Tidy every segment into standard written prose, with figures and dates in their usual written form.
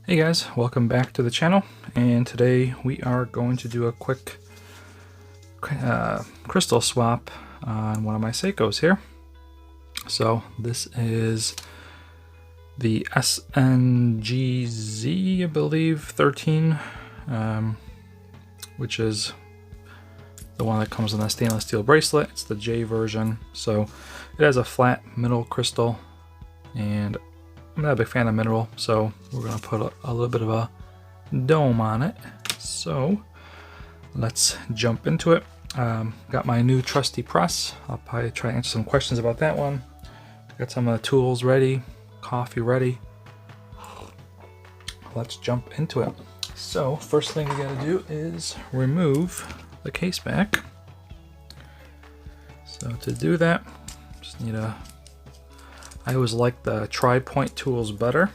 Hey guys, welcome back to the channel, and today we are going to do a quick crystal swap on one of my Seikos here. So this is the SNZG, I believe, 13, which is the one that comes in the stainless steel bracelet. It's the J version, so it has a flat middle crystal, and I'm not a big fan of mineral, so we're going to put a little bit of a dome on it. So let's jump into it. Got my new trusty press. I'll probably try to answer some questions about that one. Got some of the tools ready, coffee ready. Let's jump into it. So first thing we got to do is remove the case back. So to do that, just need a I always like the tri-point tools better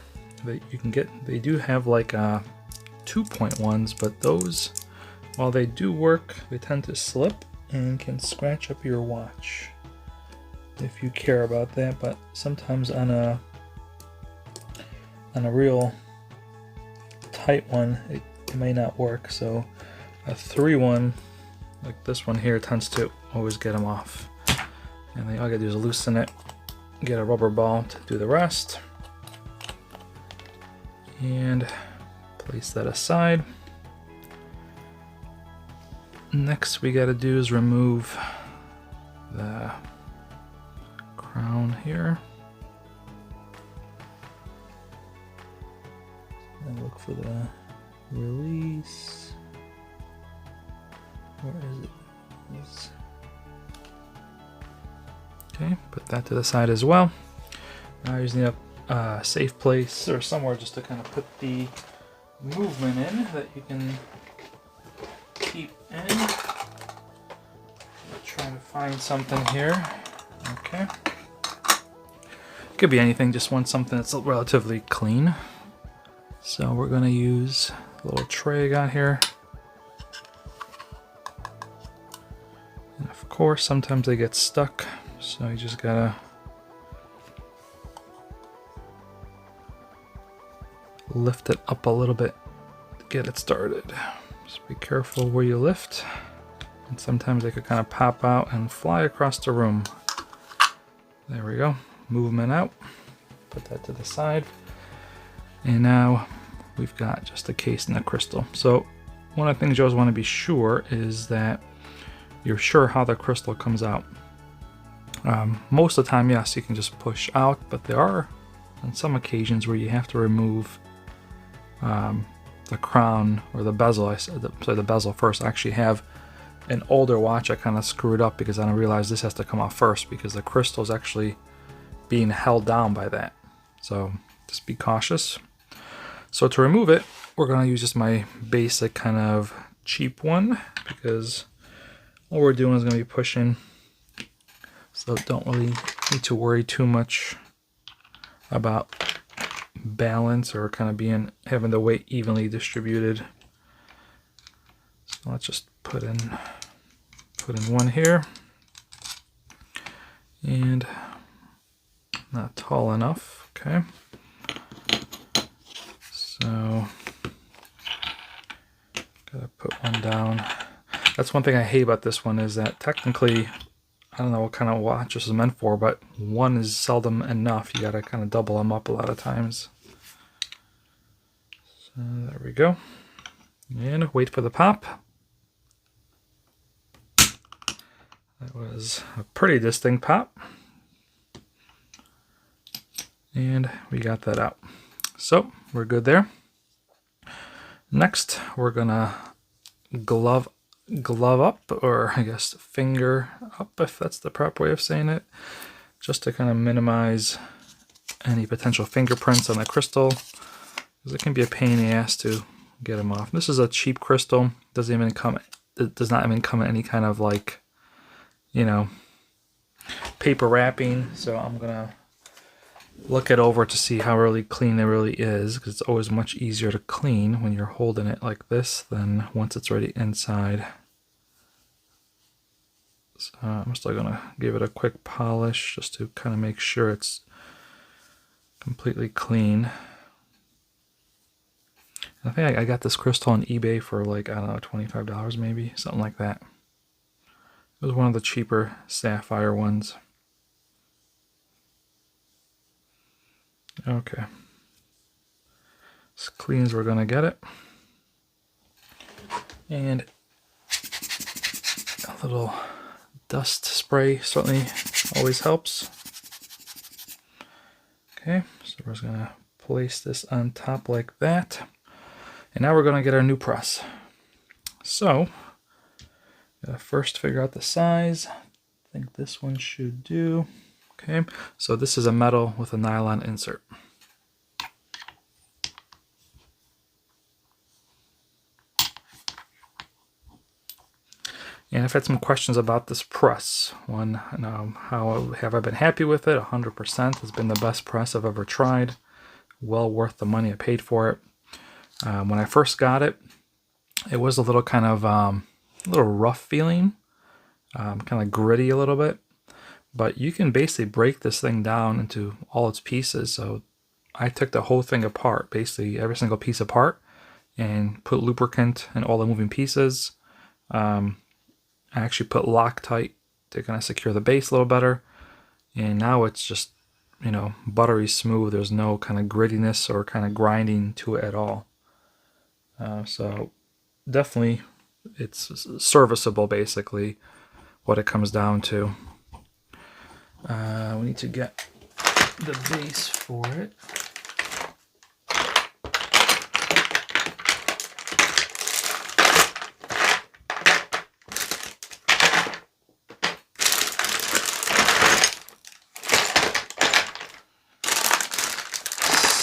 that you can get. They do have like 2-point ones, but those, while they do work, they tend to slip and can scratch up your watch if you care about that. But sometimes on a real tight one, it may not work. So a 3-1 like this one here tends to always get them off. And all I gotta do is loosen it, get a rubber ball to do the rest, and place that aside. Next we got to do is remove the crown here and look for the release. Where is it? Yes. Okay, put that to the side as well. Now I just need a safe place or somewhere just to kind of put the movement in that you can keep in. I'll try to find something here. Okay. Could be anything, just want something that's relatively clean. So we're going to use a little tray I got here. And of course, sometimes they get stuck. So you just gotta lift it up a little bit to get it started. Just be careful where you lift. And sometimes they could kind of pop out and fly across the room. There we go. Movement out. Put that to the side. And now we've got just a case and a crystal. So one of the things you always want to be sure is that you're sure how the crystal comes out. Most of the time, yes, you can just push out, but there are on some occasions where you have to remove the crown or the bezel. The bezel first. I actually have an older watch I kind of screwed up because I didn't realize this has to come off first because the crystal is actually being held down by that. So just be cautious. So to remove it, we're going to use just my basic kind of cheap one because all we're doing is going to be pushing. So don't really need to worry too much about balance or kind of having the weight evenly distributed. So let's just put in one here, and not tall enough. Okay. So gotta put one down. That's one thing I hate about this one is that technically, I don't know what kind of watch this is meant for, but one is seldom enough. You gotta kind of double them up a lot of times. So there we go. And wait for the pop. That was a pretty distinct pop. And we got that out. So we're good there. Next, we're gonna glove up, or I guess finger up, if that's the proper way of saying it, just to kind of minimize any potential fingerprints on the crystal, because it can be a pain in the ass to get them off. This is a cheap crystal. It does not even come in any kind of, like, you know, paper wrapping. So I'm gonna look it over to see how really clean it really is, because it's always much easier to clean when you're holding it like this than once it's already inside. So I'm still gonna give it a quick polish just to kind of make sure it's completely clean. I think I got this crystal on eBay for like, I don't know, $25 maybe, something like that. It was one of the cheaper sapphire ones. Okay. As clean as we're gonna get it. And a little dust spray certainly always helps. Okay, so we're just gonna place this on top like that. And now we're gonna get our new press. So, gotta first figure out the size. I think this one should do. Okay, so this is a metal with a nylon insert. And I've had some questions about this press. One, how have I been happy with it? 100% has been the best press I've ever tried. Well worth the money I paid for it. When I first got it, it was a little kind of a little rough feeling, kind of gritty a little bit. But you can basically break this thing down into all its pieces. So I took the whole thing apart, basically every single piece apart, and put lubricant in all the moving pieces. I actually put Loctite to kind of secure the base a little better. And now it's just, you know, buttery smooth. There's no kind of grittiness or kind of grinding to it at all. So definitely it's serviceable, basically, what it comes down to. We need to get the base for it.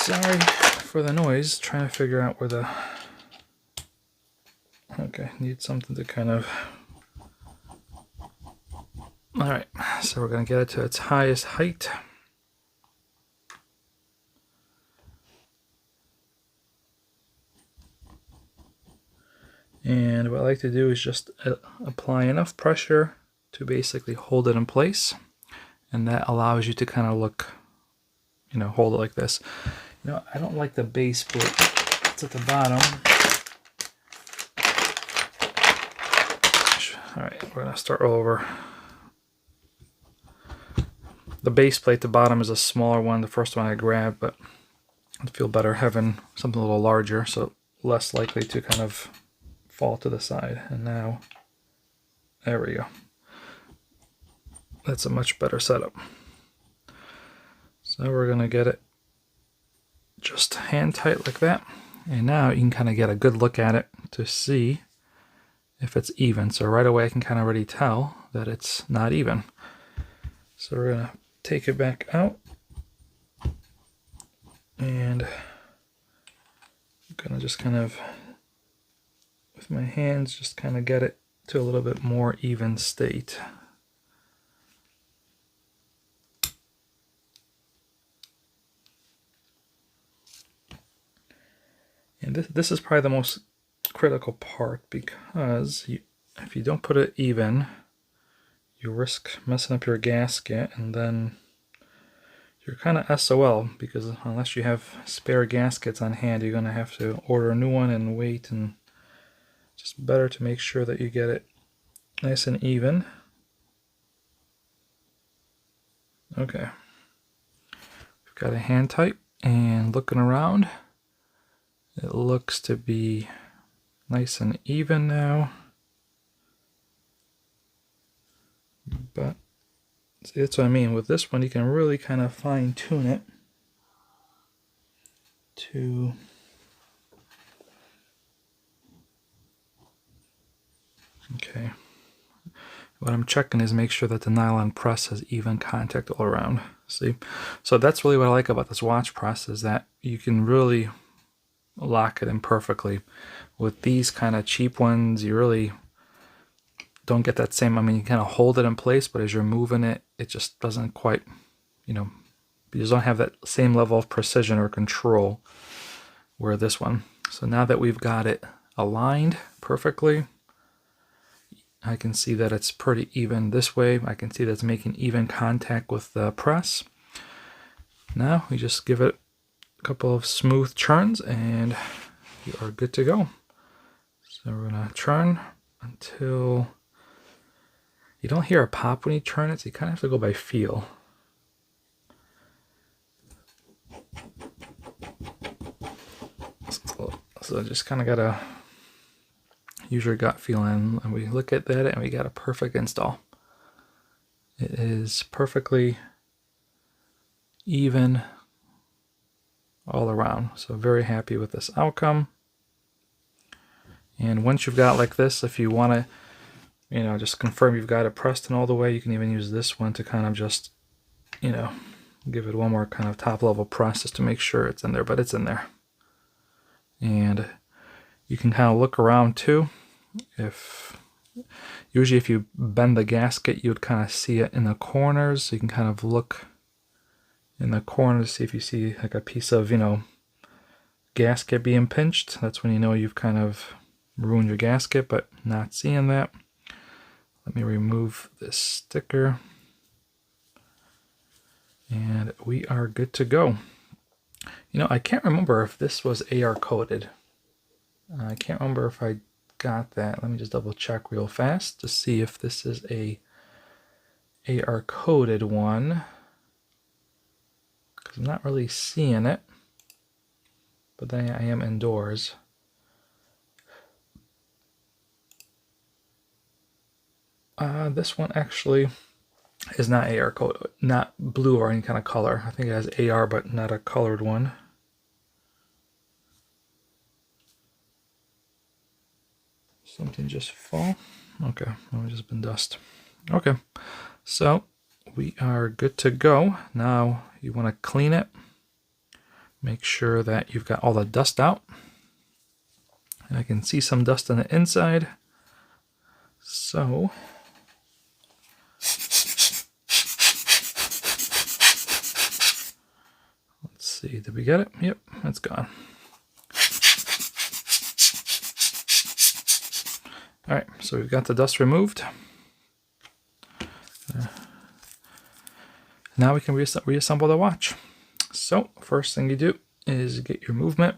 Sorry for the noise, trying to figure out where the... Okay, need something to kind of... Alright, so we're going to get it to its highest height. And what I like to do is just apply enough pressure to basically hold it in place. And that allows you to kind of look, you know, hold it like this. You know, I don't like the base plate. It's at the bottom. Alright, we're going to start over. The base plate, the bottom is a smaller one, the first one I grabbed, but I'd feel better having something a little larger, so less likely to kind of fall to the side. And now, there we go. That's a much better setup. So we're going to get it just hand tight like that. And now you can kind of get a good look at it to see if it's even. So right away I can kind of already tell that it's not even. So we're going to take it back out. And I'm going to just kind of, with my hands, just kind of get it to a little bit more even state. And this is probably the most critical part, because if you don't put it even, you risk messing up your gasket, and then you're kind of SOL, because unless you have spare gaskets on hand, you're going to have to order a new one and wait, and just better to make sure that you get it nice and even. Okay. We've got a hand tight, and looking around, it looks to be nice and even now. But see, that's what I mean. With this one, you can really kind of fine tune it to okay. What I'm checking is make sure that the nylon press has even contact all around. See? So that's really what I like about this watch press, is that you can really lock it in perfectly. With these kind of cheap ones, you really don't get that same, I mean, you kind of hold it in place, but as you're moving it, it just doesn't quite, you know, you just don't have that same level of precision or control where this one. So now that we've got it aligned perfectly, I can see that it's pretty even this way. I can see that it's making even contact with the press. Now we just give it a couple of smooth churns and you are good to go. So we're gonna turn until you don't hear a pop when you turn it, so you kind of have to go by feel. So just kind of gotta use your gut feeling, and we look at that and we got a perfect install. It is perfectly even all around, so very happy with this outcome. And once you've got like this, if you want to, you know, just confirm you've got it pressed in all the way, you can even use this one to kind of just, you know, give it one more kind of top level press just to make sure it's in there, but it's in there. And you can kind of look around too. Usually if you bend the gasket, you would kind of see it in the corners, so you can kind of look in the corners, see if you see like a piece of, you know, gasket being pinched. That's when you know you've kind of ruined your gasket, but not seeing that. Let me remove this sticker. And we are good to go. You know, I can't remember if this was AR coated. I can't remember if I got that. Let me just double check real fast to see if this is a AR coated one, because I'm not really seeing it, but then I am indoors. This one actually is not AR coated, not blue or any kind of color. I think it has AR, but not a colored one. Something just fall. Okay, well, it's just been dust. Okay, so we are good to go. Now you want to clean it. Make sure that you've got all the dust out. And I can see some dust on the inside. So let's see, did we get it? Yep, it's gone. All right, so we've got the dust removed. Now we can reassemble the watch. So first thing you do is get your movement.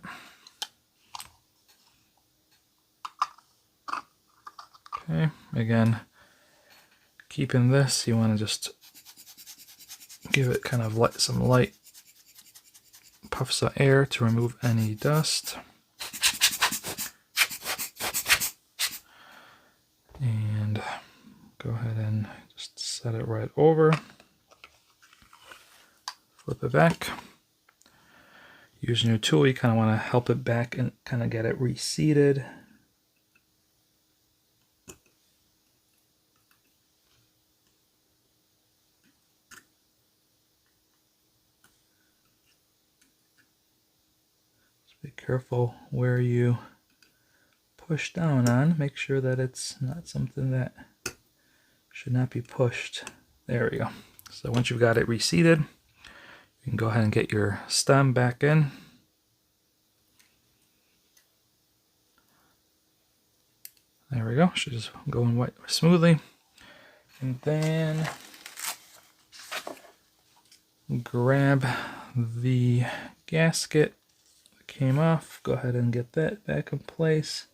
Okay, again, keeping this, you want to just give it kind of some light puffs of air to remove any dust. And go ahead and just set it right over. Flip it back. Using your tool, you kind of want to help it back and kind of get it reseated. Just be careful where you push down on. Make sure that it's not something that should not be pushed. There we go. So once you've got it reseated, you can go ahead and get your stem back in. There we go. Should just go in smoothly. And then grab the gasket that came off. Go ahead and get that back in place.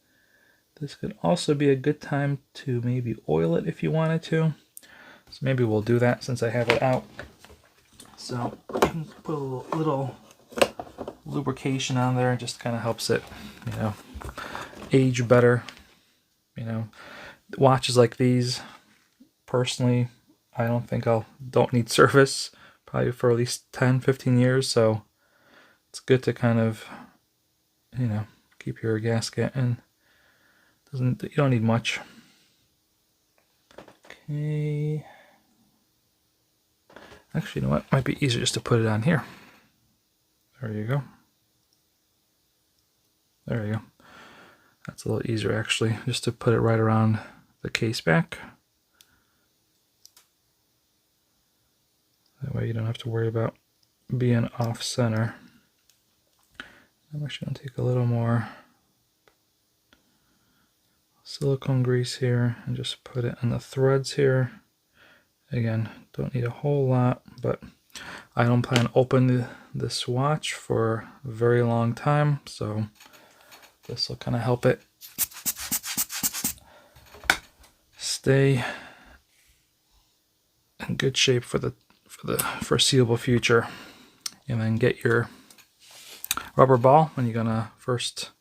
This could also be a good time to maybe oil it if you wanted to. So maybe we'll do that since I have it out. So you can put a little lubrication on there. It just kind of helps it, you know, age better. You know, watches like these, personally, I don't think don't need service probably for at least 10-15 years. So it's good to kind of, you know, keep your gasket, and you don't need much. Okay. Actually, you know what? Might be easier just to put it on here. There you go. There you go. That's a little easier actually, just to put it right around the case back. That way you don't have to worry about being off center. I'm actually going to take a little more silicone grease here and just put it on the threads here. Again, don't need a whole lot, but I don't plan to open this watch for a very long time, so This will kind of help it stay in good shape for the foreseeable future. And then get your rubber ball, and you're gonna first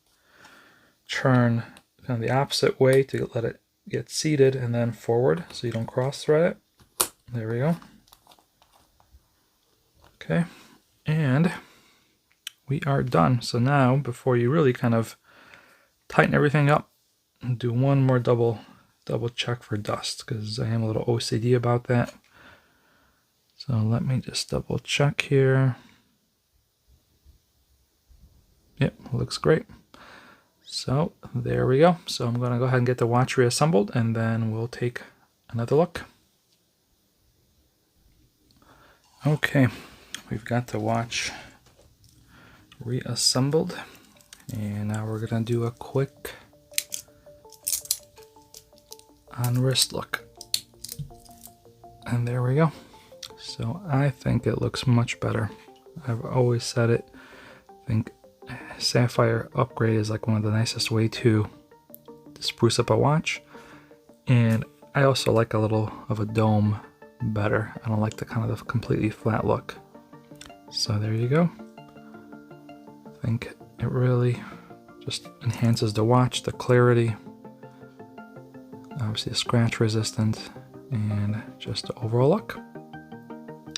turn kind of the opposite way to let it get seated, and then forward so you don't cross thread it. There we go. Okay, and we are done. So now, before you really kind of tighten everything up, do one more double check for dust, because I am a little OCD about that. So let me just double check here. Yep, looks great. So there we go. So I'm going to go ahead and get the watch reassembled, and then we'll take another look. Okay, we've got the watch reassembled, and now we're going to do a quick on wrist look. And there we go. So I think it looks much better. I've always said it. I think Sapphire upgrade is like one of the nicest way to spruce up a watch. And I also like a little of a dome better. I don't like the kind of the completely flat look. So there you go. I think it really just enhances the watch, the clarity, obviously the scratch resistant, and just the overall look.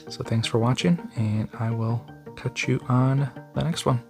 So thanks for watching, and I will catch you on the next one.